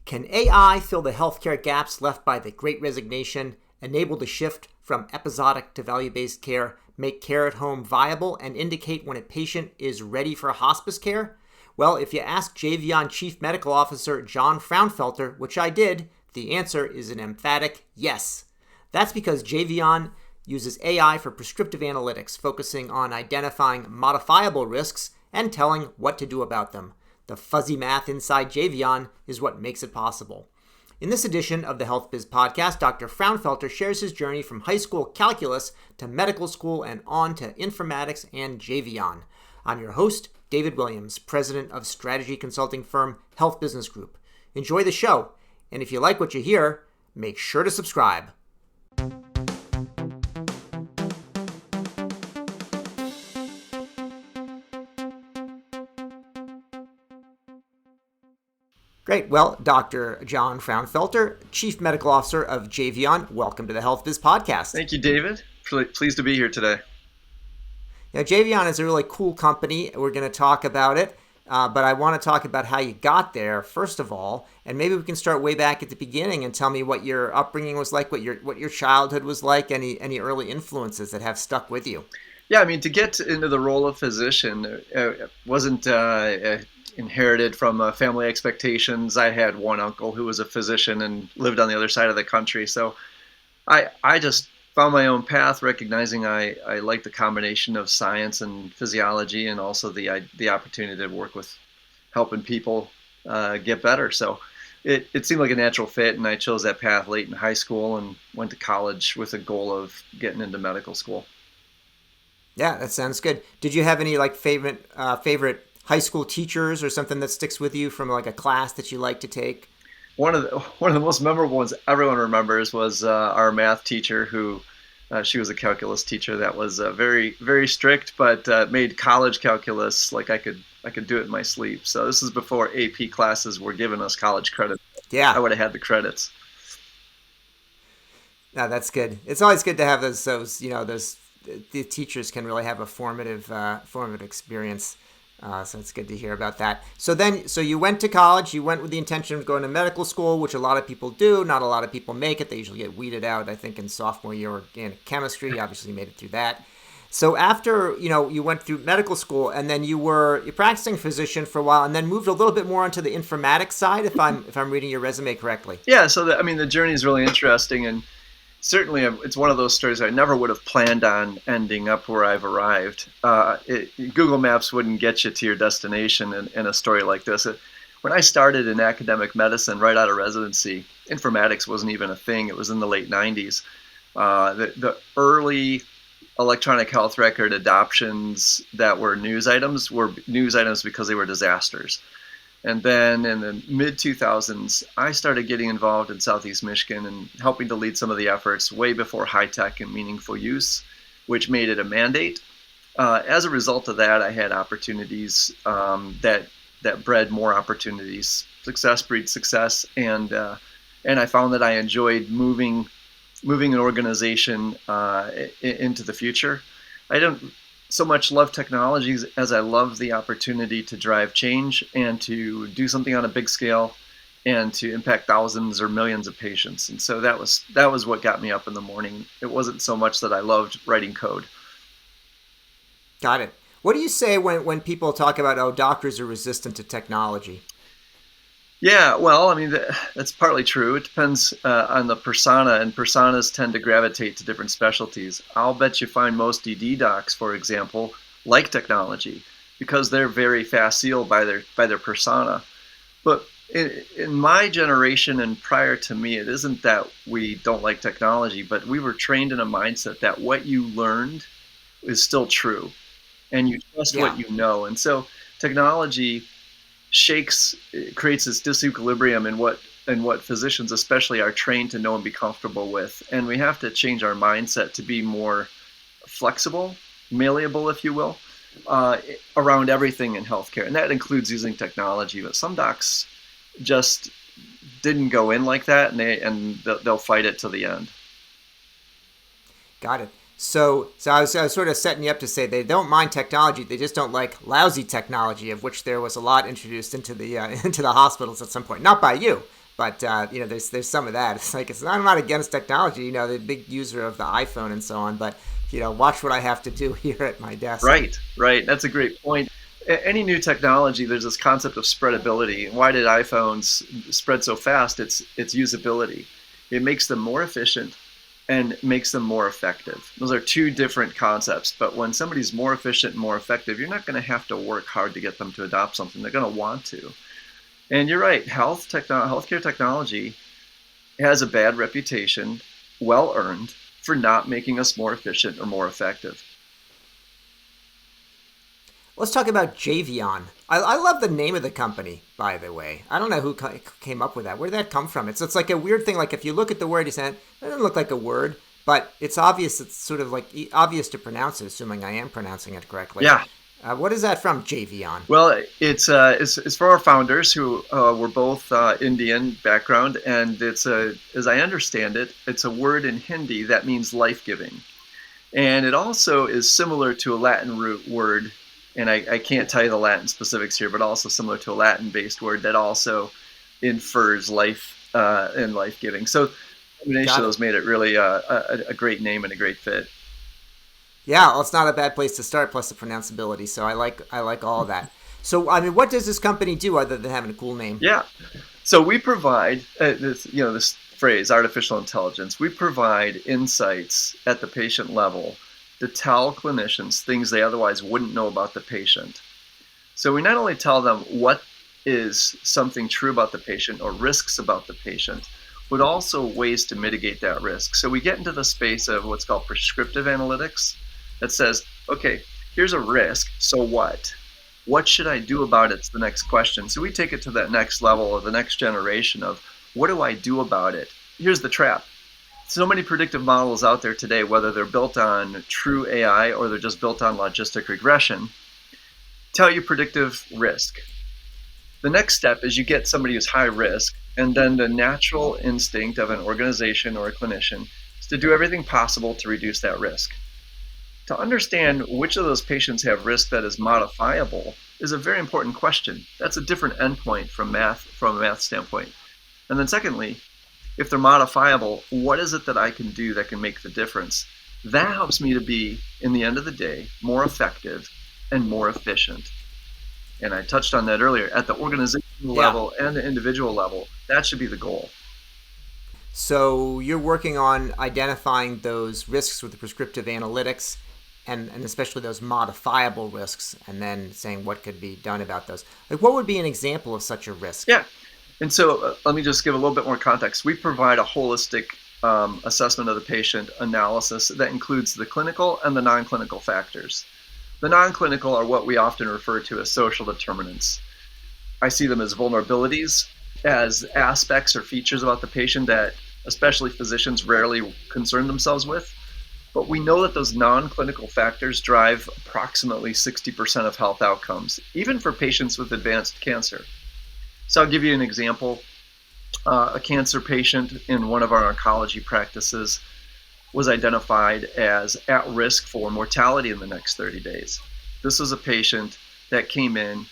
Can AI fill the healthcare gaps left by the Great Resignation, enable the shift from episodic to value-based care, make care at home viable, and indicate when a patient is ready for hospice care? Well, if you ask Jvion Chief Medical Officer John Frownfelter, which I did, the answer is an emphatic yes. That's because Jvion uses AI for prescriptive analytics, focusing on identifying modifiable risks and telling what to do about them. The fuzzy math inside Jvion is what makes it possible. In this edition of the HealthBiz podcast, Dr. Frownfelter shares his journey from high school calculus to medical school and on to informatics and Jvion. I'm your host, David Williams, president of strategy consulting firm Health Business Group. Enjoy the show, and if you like what you hear, make sure to subscribe. Great. Well, Dr. John Frownfelter, Chief Medical Officer of Jvion, welcome to the HealthBiz podcast. Thank you, David. Pleased to be here today. Now, Jvion is a really cool company. We're going to talk about it, but I want to talk about how you got there, first of all, and maybe we can start way back at the beginning and tell me what your upbringing was like, what your childhood was like, any early influences that have stuck with you. Yeah, I mean, to get into the role of physician, wasn't inherited from family expectations. I had one uncle who was a physician and lived on the other side of the country. So I just found my own path, recognizing I like the combination of science and physiology and also the opportunity to work with helping people get better. So it seemed like a natural fit, and I chose that path late in high school and went to college with a goal of getting into medical school. Yeah, that sounds good. Did you have any favorite high school teachers or something that sticks with you from a class that you like to take? One of the most memorable ones everyone remembers was our math teacher, who she was a calculus teacher that was very, very strict, but made college calculus like I could do it in my sleep. So this is before AP classes were giving us college credit. Yeah, I would have had the credits. No, that's good. It's always good to have those the teachers can really have a formative experience. So it's good to hear about that. So you went to college, you went with the intention of going to medical school, which a lot of people do. Not a lot of people make it. They usually get weeded out, I think, in sophomore year organic chemistry. Obviously, you made it through that. So after, you went through medical school, and then you're practicing physician for a while, and then moved a little bit more onto the informatics side, if I'm reading your resume correctly. Yeah, so the journey is really interesting, and certainly it's one of those stories I never would have planned on ending up where I've arrived. Google Maps wouldn't get you to your destination in a story like this. When I started in academic medicine right out of residency, informatics wasn't even a thing. It was in the late 90s. The early electronic health record adoptions that were news items because they were disasters. And then in the mid-2000s, I started getting involved in Southeast Michigan and helping to lead some of the efforts way before high-tech and meaningful use, which made it a mandate. As a result of that, I had opportunities that bred more opportunities. Success breeds success, and I found that I enjoyed moving an organization into the future. I don't so much love technologies as I love the opportunity to drive change and to do something on a big scale and to impact thousands or millions of patients. And so that was what got me up in the morning. It wasn't so much that I loved writing code. Got it. What do you say when people talk about, doctors are resistant to technology? Yeah, well, that's partly true. It depends on the persona, and personas tend to gravitate to different specialties. I'll bet you find most ED docs, for example, like technology because they're very facile by their persona. But in my generation and prior to me, it isn't that we don't like technology, but we were trained in a mindset that what you learned is still true, and you trust what you know. And so technology creates this disequilibrium in what physicians especially are trained to know and be comfortable with. And we have to change our mindset to be more flexible, malleable, if you will, around everything in healthcare. And that includes using technology. But some docs just didn't go in like that, and they'll fight it to the end. Got it. So I was sort of setting you up to say they don't mind technology, they just don't like lousy technology, of which there was a lot introduced into the into the hospitals at some point. Not by you, but there's some of that. It's like I'm not against technology. The big user of the iPhone and so on, but watch what I have to do here at my desk. Right. That's a great point. Any new technology, there's this concept of spreadability. Why did iPhones spread so fast? It's usability. It makes them more efficient and makes them more effective. Those are two different concepts, but when somebody's more efficient and more effective, you're not going to have to work hard to get them to adopt something. They're going to want to. And you're right, healthcare technology has a bad reputation, well earned, for not making us more efficient or more effective. Let's talk about Jvion. I love the name of the company, by the way. I don't know who came up with that. Where did that come from? It's like a weird thing. Like if you look at the word you said, it doesn't look like a word, but it's obvious. It's sort of like obvious to pronounce it, assuming I am pronouncing it correctly. Yeah. What is that from, Jvion? Well, it's for our founders who were both Indian background, and it's as I understand it, it's a word in Hindi that means life-giving, and it also is similar to a Latin root word. And I can't tell you the Latin specifics here, but also similar to a Latin-based word that also infers life and life-giving. So the combination of those made it really a great name and a great fit. Yeah, well, it's not a bad place to start, plus the pronounceability. So I like all of that. So, I mean, what does this company do other than having a cool name? Yeah. So we provide, this phrase, artificial intelligence, we provide insights at the patient level to tell clinicians things they otherwise wouldn't know about the patient. So we not only tell them what is something true about the patient or risks about the patient, but also ways to mitigate that risk. So we get into the space of what's called prescriptive analytics that says, okay, here's a risk, so what? What should I do about it? It's the next question. So we take it to that next level of the next generation of what do I do about it? Here's the trap. So many predictive models out there today, whether they're built on true AI or they're just built on logistic regression, tell you predictive risk. The next step is you get somebody who's high risk, and then the natural instinct of an organization or a clinician is to do everything possible to reduce that risk. To understand which of those patients have risk that is modifiable is a very important question. That's a different endpoint from a math standpoint. And then secondly, if they're modifiable, what is it that I can do that can make the difference? That helps me to be, in the end of the day, more effective and more efficient. And I touched on that earlier. At the organizational level and the individual level, that should be the goal. So you're working on identifying those risks with the prescriptive analytics and especially those modifiable risks, and then saying what could be done about those. Like, what would be an example of such a risk? Yeah. And so let me just give a little bit more context. We provide a holistic assessment of the patient analysis that includes the clinical and the non-clinical factors. The non-clinical are what we often refer to as social determinants. I see them as vulnerabilities, as aspects or features about the patient that especially physicians rarely concern themselves with. But we know that those non-clinical factors drive approximately 60% of health outcomes, even for patients with advanced cancer. So I'll give you an example. A cancer patient in one of our oncology practices was identified as at risk for mortality in the next 30 days. This was a patient that came in,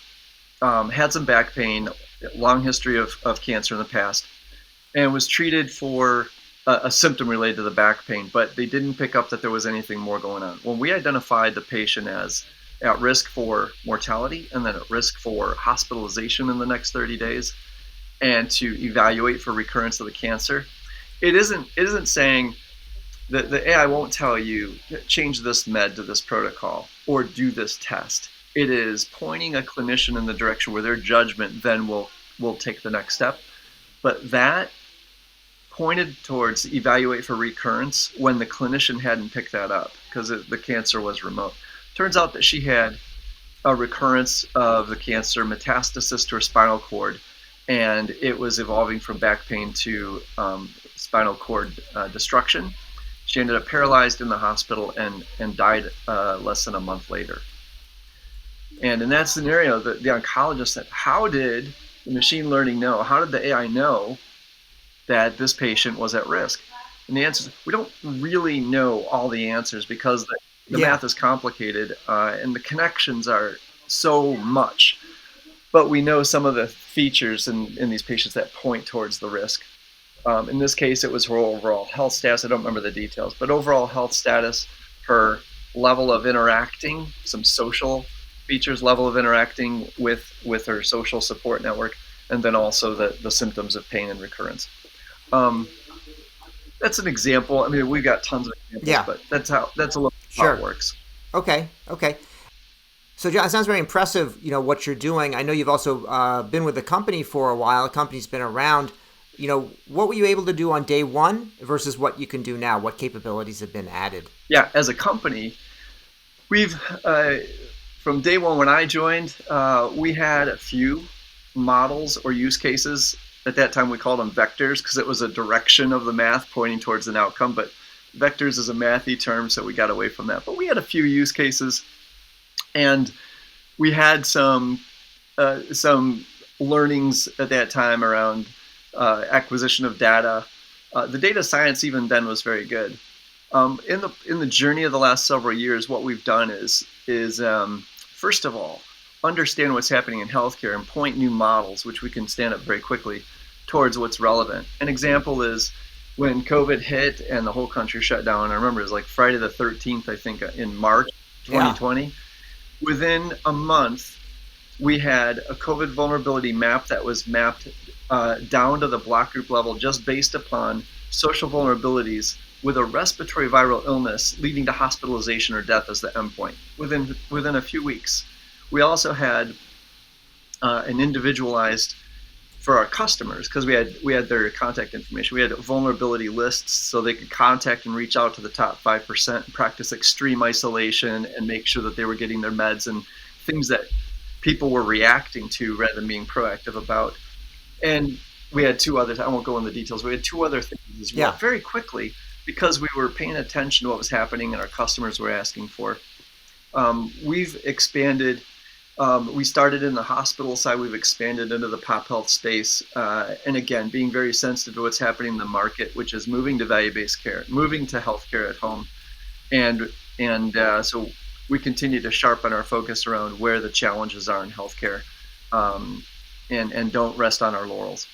had some back pain, long history of cancer in the past, and was treated for a symptom related to the back pain, but they didn't pick up that there was anything more going on. When we identified the patient as at risk for mortality and then at risk for hospitalization in the next 30 days and to evaluate for recurrence of the cancer, it isn't saying that the AI won't tell you change this med to this protocol or do this test. It is pointing a clinician in the direction where their judgment then will take the next step. But that pointed towards evaluate for recurrence when the clinician hadn't picked that up because the cancer was remote. Turns out that she had a recurrence of the cancer, metastasis to her spinal cord, and it was evolving from back pain to spinal cord destruction. She ended up paralyzed in the hospital and died less than a month later. And in that scenario, the oncologist said, how did the machine learning know, how did the AI know that this patient was at risk? And the answer is we don't really know all the answers because the Yeah. math is complicated and the connections are so much. But we know some of the features in these patients that point towards the risk. In this case, it was her overall health status. I don't remember the details, but overall health status, her level of interacting, some social features, level of interacting with her social support network, and then also the symptoms of pain and recurrence. That's an example. I mean, we've got tons of examples, Yeah. but that's a little how it Sure. works. Okay. Okay. So, John, it sounds very impressive, what you're doing. I know you've also been with the company for a while. The company's been around. What were you able to do on day one versus what you can do now? What capabilities have been added? Yeah, as a company, we've from day one when I joined, we had a few models or use cases. At that time, we called them vectors because it was a direction of the math pointing towards an outcome. But vectors is a mathy term, so we got away from that. But we had a few use cases, and we had some learnings at that time around acquisition of data. The data science even then was very good. In the journey of the last several years, what we've done is first of all understand what's happening in healthcare and point new models, which we can stand up very quickly, towards what's relevant. An example is when COVID hit and the whole country shut down. I remember it was like Friday the 13th, I think, in March 2020. Yeah. Within a month, we had a COVID vulnerability map that was mapped down to the block group level just based upon social vulnerabilities with a respiratory viral illness leading to hospitalization or death as the endpoint within a few weeks. We also had an individualized for our customers because we had their contact information. We had vulnerability lists so they could contact and reach out to the top 5% and practice extreme isolation and make sure that they were getting their meds and things that people were reacting to rather than being proactive about. And we had two others. I won't go into the details. We had two other things as well. Yeah. Very quickly, because we were paying attention to what was happening and our customers were asking for. We've expanded. We started in the hospital side. We've expanded into the pop health space. And again, being very sensitive to what's happening in the market, which is moving to value-based care, moving to healthcare at home. And so we continue to sharpen our focus around where the challenges are in healthcare. And don't rest on our laurels.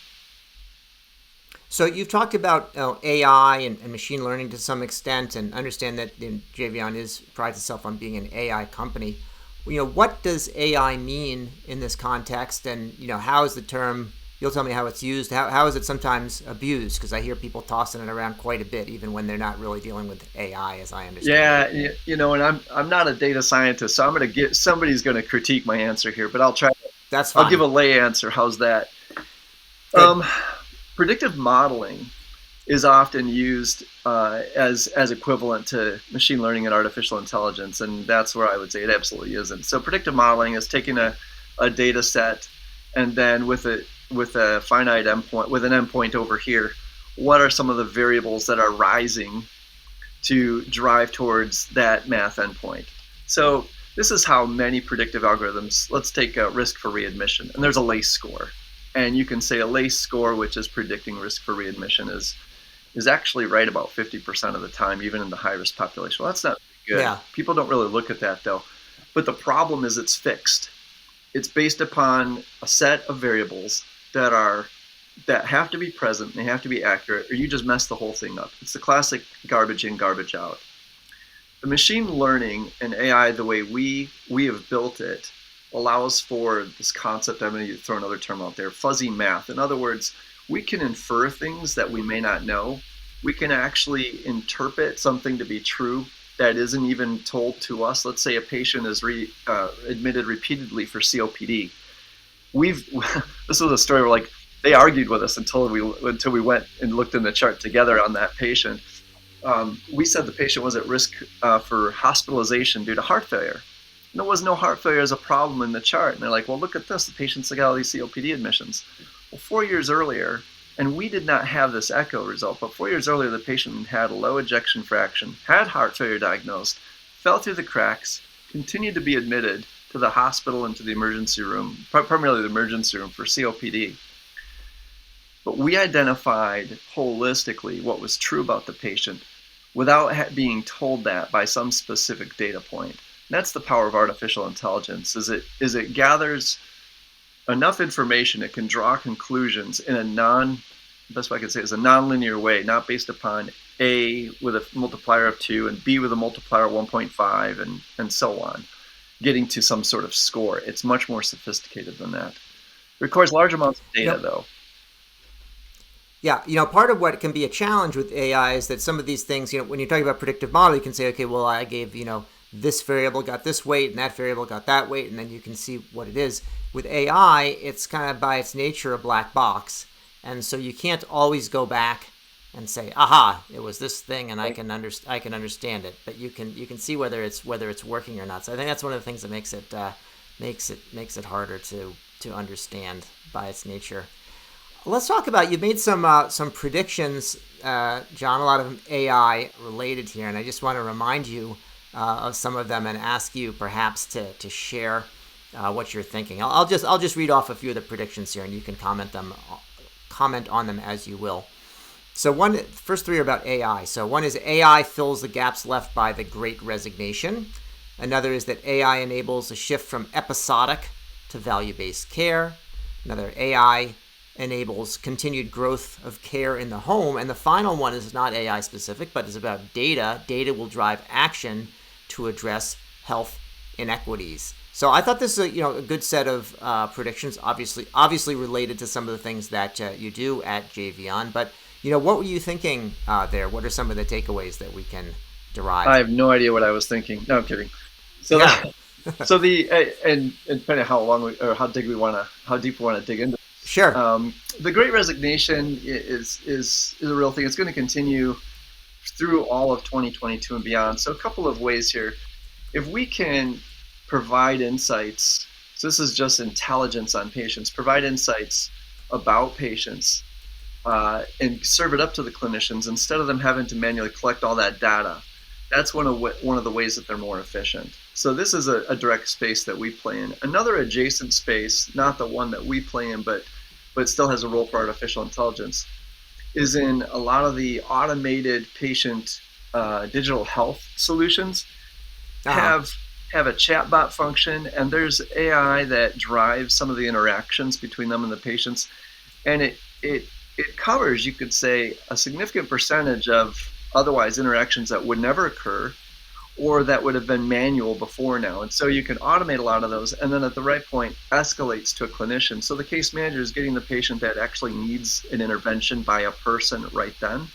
So you've talked about AI and machine learning to some extent, and understand that Jvion prides itself on being an AI company. What does AI mean in this context, and how is the term? You'll tell me how it's used. How is it sometimes abused? Because I hear people tossing it around quite a bit, even when they're not really dealing with AI, as I understand. Yeah, and I'm not a data scientist, so I'm going to get somebody's going to critique my answer here, but I'll try. That's fine. I'll give a lay answer. How's that? Predictive modeling is often used as equivalent to machine learning and artificial intelligence, and that's where I would say it absolutely isn't. So predictive modeling is taking a data set and then with a finite endpoint, with an endpoint over here, what are some of the variables that are rising to drive towards that math endpoint? So this is how many predictive algorithms, let's take a risk for readmission, and there's a LACE score. And you can say a LACE score, which is predicting risk for readmission, is actually right about 50% of the time, even in the high-risk population. Well, that's not good. Yeah. People don't really look at that, though. But the problem is it's fixed. It's based upon a set of variables that have to be present, and they have to be accurate, or you just mess the whole thing up. It's the classic garbage in, garbage out. The machine learning and AI, the way we have built it, allows for this concept. I'm going to throw another term out there, fuzzy math. In other words, we can infer things that we may not know. We can actually interpret something to be true that isn't even told to us. Let's say a patient is admitted repeatedly for COPD. This was a story where they argued with us until we went and looked in the chart together on that patient. We said the patient was at risk for hospitalization due to heart failure. And there was no heart failure as a problem in the chart. And they're like, well, look at this. The patient's got all these COPD admissions. Well, 4 years earlier, and we did not have this echo result, but 4 years earlier, the patient had a low ejection fraction, had heart failure diagnosed, fell through the cracks, continued to be admitted to the hospital and to the emergency room, primarily the emergency room for COPD. but we identified holistically what was true about the patient without being told that by some specific data point. And that's the power of artificial intelligence, is it gathers enough information it can draw conclusions in the best way I can say is a non-linear way, not based upon A with a multiplier of 2 and B with a multiplier of 1.5 and so on, getting to some sort of score. It's much more sophisticated than that. It requires large amounts of data, though. Yeah, part of what can be a challenge with AI is that some of these things, when you're talking about predictive model, you can say, okay, well, I gave, this variable got this weight and that variable got that weight, and then you can see what it is. With AI, it's kind of by its nature a black box. And so you can't always go back and say, aha, it was this thing, and I can understand it. But you can see whether it's working or not. So I think that's one of the things that makes it harder to understand by its nature. Let's talk about, you made some predictions, John, a lot of them AI related here, and I just want to remind you of some of them and ask you perhaps to share what you're thinking. I'll just read off a few of the predictions here, and you can comment on them as you will. So first three are about AI. So one is AI fills the gaps left by the Great Resignation. Another is that AI enables a shift from episodic to value-based care. Another, AI enables continued growth of care in the home. And the final one is not AI specific, but is about data. Data will drive action to address health inequities. So I thought this is a good set of predictions, obviously related to some of the things that you do at Jvion. But what were you thinking there? What are some of the takeaways that we can derive? I have no idea what I was thinking. No, I'm kidding. So yeah. So and depending on how deep we want to dig into. Sure. The Great Resignation is a real thing. It's going to continue through all of 2022 and beyond. So a couple of ways here. If we can provide insights, so this is just intelligence on patients, provide insights about patients and serve it up to the clinicians instead of them having to manually collect all that data. That's one of the ways that they're more efficient. So this is a direct space that we play in. Another adjacent space, not the one that we play in, but still has a role for artificial intelligence, is in a lot of the automated patient digital health solutions. Have a chatbot function, and there's AI that drives some of the interactions between them and the patients, and it covers, you could say, a significant percentage of otherwise interactions that would never occur or that would have been manual before now. And so you can automate a lot of those, and then at the right point escalates to a clinician. So the case manager is getting the patient that actually needs an intervention by a person right then.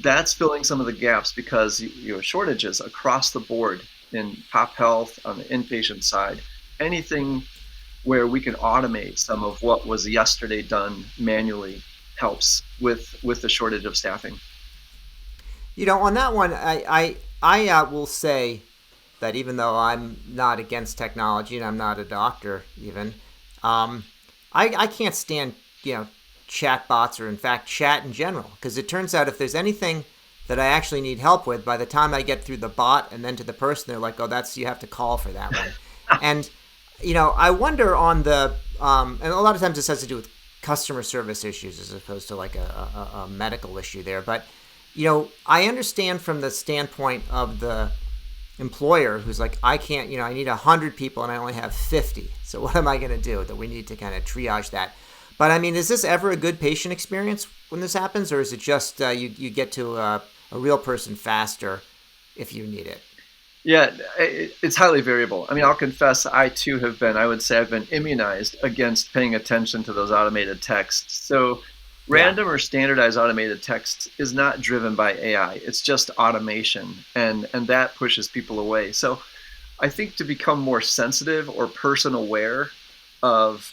That's filling some of the gaps because shortages across the board in pop health, on the inpatient side, anything where we can automate some of what was yesterday done manually helps with the shortage of staffing. On that one, I will say that even though I'm not against technology and I'm not a doctor even, I can't stand, chatbots or in fact chat in general, because it turns out if there's anything that I actually need help with, by the time I get through the bot and then to the person, they're like, oh, you have to call for that one. And, I wonder on the, and a lot of times this has to do with customer service issues as opposed to like a medical issue there. But, I understand from the standpoint of the employer who's like, I can't, I need 100 people and I only have 50. So what am I going to do? That we need to kind of triage that. But I mean, is this ever a good patient experience when this happens, or is it just you get to a real person faster if you need it? Yeah, it's highly variable. I mean, I'll confess, I've been immunized against paying attention to those automated texts. So random or standardized automated text is not driven by AI. It's just automation, and that pushes people away. So I think to become more sensitive or person aware of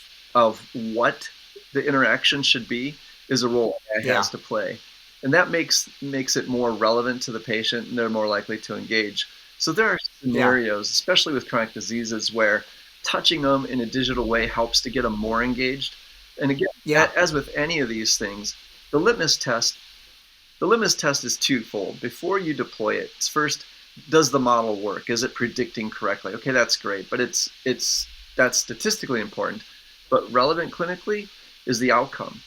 what the interaction should be is a role AI has to play. And that makes it more relevant to the patient, and they're more likely to engage. So there are scenarios, especially with chronic diseases, where touching them in a digital way helps to get them more engaged. And again, as with any of these things, the litmus test is twofold. Before you deploy it, it's first, does the model work? Is it predicting correctly? Okay, that's great, but that's statistically important. But relevant clinically is the outcome.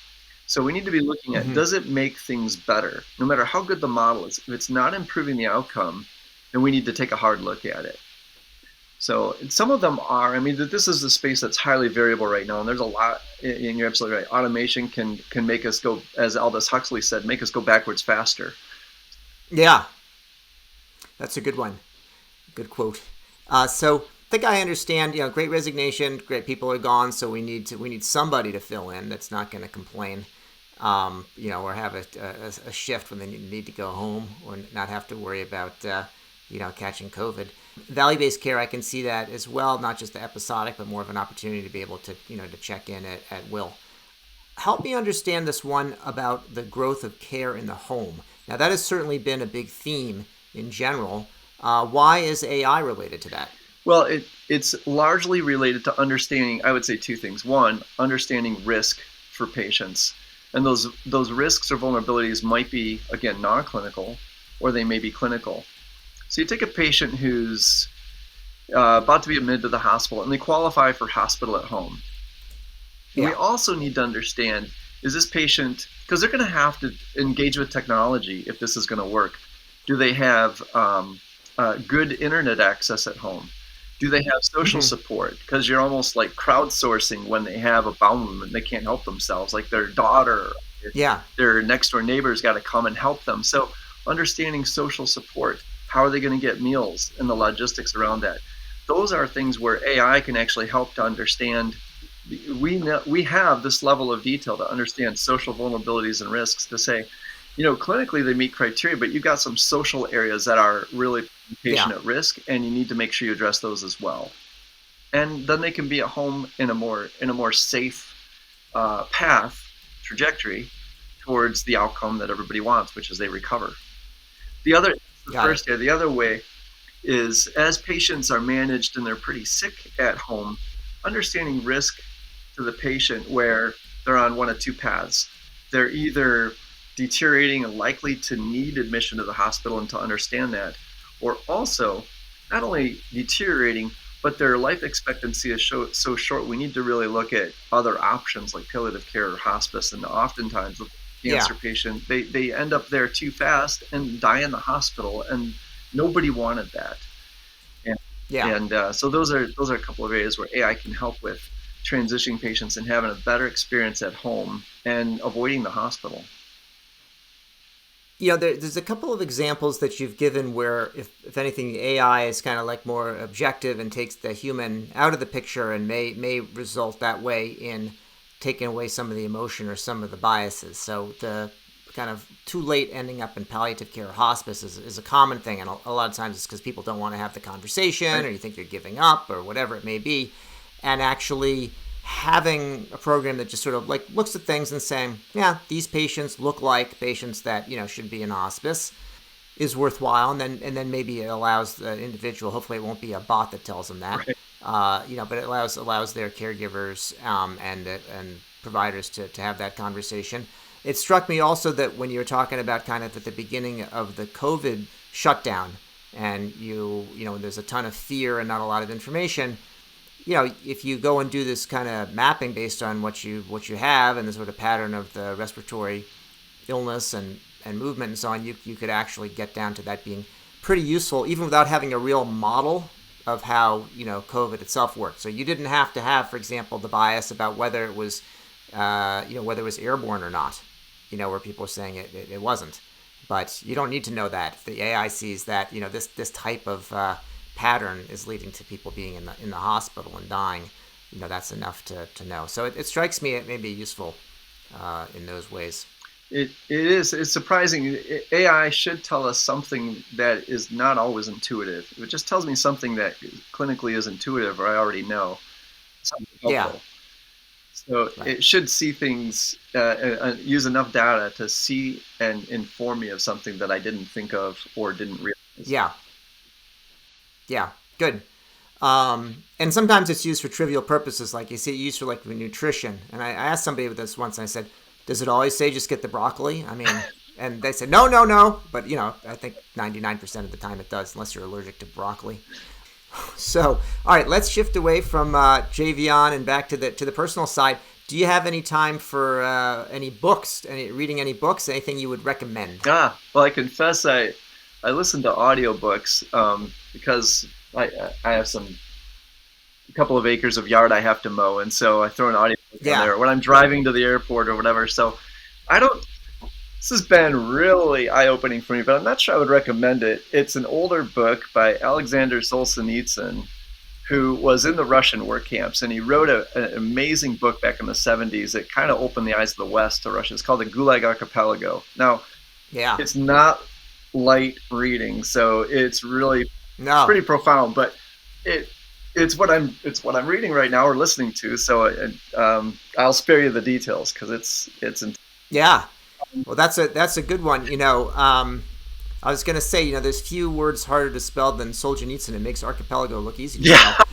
So we need to be looking at, does it make things better? No matter how good the model is, if it's not improving the outcome, then we need to take a hard look at it. So some of them are, I mean, this is a space that's highly variable right now, and there's a lot, and you're absolutely right. Automation can make us go, as Aldous Huxley said, make us go backwards faster. Yeah, that's a good one. Good quote. So I think I understand, Great Resignation, great people are gone, so we need somebody to fill in that's not going to complain, or have a shift when they need to go home or not have to worry about, catching COVID. Value-based care, I can see that as well, not just the episodic, but more of an opportunity to be able to, to check in at will. Help me understand this one about the growth of care in the home. Now, that has certainly been a big theme in general. Why is AI related to that? Well, it's largely related to understanding, I would say two things. One, understanding risk for patients. And those risks or vulnerabilities might be, again, non-clinical, or they may be clinical. So you take a patient who's about to be admitted to the hospital, and they qualify for hospital at home. Yeah. We also need to understand, is this patient, because they're going to have to engage with technology if this is going to work. Do they have good internet access at home? Do they have social support? Because you're almost like crowdsourcing when they have a bowel movement, they can't help themselves, like their daughter, their next door neighbor's got to come and help them. So understanding social support, how are they going to get meals, and the logistics around that. Those are things where AI can actually help to understand. We have this level of detail to understand social vulnerabilities and risks to say, clinically they meet criteria, but you've got some social areas that are really patient at risk, and you need to make sure you address those as well. And then they can be at home in a more safe trajectory towards the outcome that everybody wants, which is they recover. The other way is, as patients are managed and they're pretty sick at home, understanding risk to the patient where they're on one of two paths. They're either deteriorating and likely to need admission to the hospital, and to understand that, or also not only deteriorating, but their life expectancy is so short, we need to really look at other options like palliative care or hospice. And oftentimes with cancer patient, they end up there too fast and die in the hospital, and nobody wanted that. And so those are a couple of areas where AI can help with transitioning patients and having a better experience at home and avoiding the hospital. There's a couple of examples that you've given where, if anything, the AI is kind of like more objective and takes the human out of the picture, and may result that way in taking away some of the emotion or some of the biases. So the kind of too late ending up in palliative care or hospice is a common thing, and a lot of times it's because people don't want to have the conversation, or you think you're giving up, or whatever it may be. And actually having a program that just sort of like looks at things and saying, these patients look like patients that should be in hospice, is worthwhile, and then maybe it allows the individual, hopefully it won't be a bot that tells them that, but it allows their caregivers and providers to have that conversation. It struck me also that when you were talking about kind of at the beginning of the COVID shutdown, and there's a ton of fear and not a lot of information, if you go and do this kind of mapping based on what you have and the sort of pattern of the respiratory illness and movement and so on, you could actually get down to that being pretty useful, even without having a real model of how COVID itself worked. So you didn't have to have, for example, the bias about whether it was airborne or not, where people are saying it wasn't. But you don't need to know that. If the AI sees that this type of pattern is leading to people being in the hospital and dying, that's enough to know. So it strikes me it may be useful in those ways. It is. It's surprising. AI should tell us something that is not always intuitive. If it just tells me something that clinically is intuitive, or I already know, something helpful. So it should see things, use enough data to see and inform me of something that I didn't think of or didn't realize. Yeah, good. And sometimes it's used for trivial purposes, like you see it used for like nutrition. And I asked somebody with this once, and I said, does it always say just get the broccoli? I mean, and they said, no. But, I think 99% of the time it does, unless you're allergic to broccoli. So, all right, let's shift away from Jvion and back to the personal side. do you have any time for any books, reading any books, anything you would recommend? Well, I confess I listen to audiobooks because I have a couple of acres of yard I have to mow, and so I throw an audiobook in there when I'm driving to the airport or whatever. So this has been really eye-opening for me, but I'm not sure I would recommend it. It's an older book by Alexander Solzhenitsyn, who was in the Russian work camps, and he wrote an amazing book back in the 70s that kind of opened the eyes of the West to Russia. It's called The Gulag Archipelago. Now, it's not light reading, so it's pretty profound, but it's what I'm reading right now or listening to. So I'll spare you the details because it's yeah. Well, that's a good one. I was gonna say, there's few words harder to spell than Solzhenitsyn. It makes archipelago look easy to spell.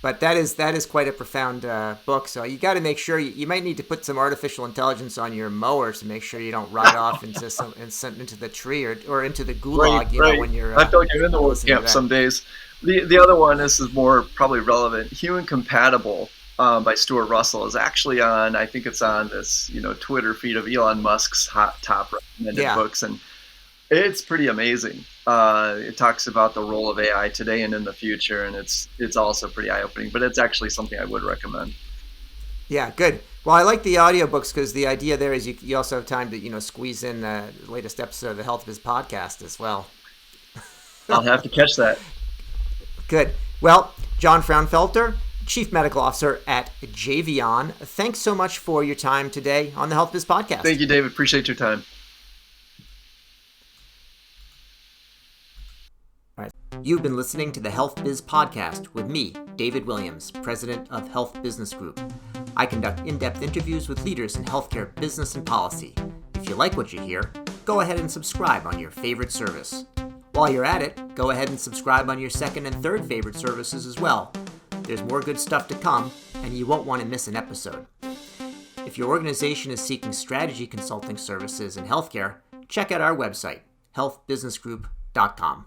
But that is quite a profound book. So you got to make sure you might need to put some artificial intelligence on your mower to make sure you don't ride off into the tree or into the gulag. Right. When you're. I feel like I'm in the work camp some days. The other one, this is more probably relevant. Human Compatible by Stuart Russell is actually on. I think it's on this Twitter feed of Elon Musk's top recommended books, and it's pretty amazing. It talks about the role of AI today and in the future, and it's also pretty eye-opening. But it's actually something I would recommend. Yeah, good. Well, I like the audiobooks because the idea there is you also have time to squeeze in the latest episode of the HealthBiz podcast as well. I'll have to catch that. Good. Well, John Frownfelter, Chief Medical Officer at Jvion, thanks so much for your time today on the HealthBiz podcast. Thank you, David. Appreciate your time. All right. You've been listening to the HealthBiz podcast with me, David Williams, President of Health Business Group. I conduct in-depth interviews with leaders in healthcare business and policy. If you like what you hear, go ahead and subscribe on your favorite service. While you're at it, go ahead and subscribe on your second and third favorite services as well. There's more good stuff to come, and you won't want to miss an episode. If your organization is seeking strategy consulting services in healthcare, check out our website, healthbusinessgroup.com.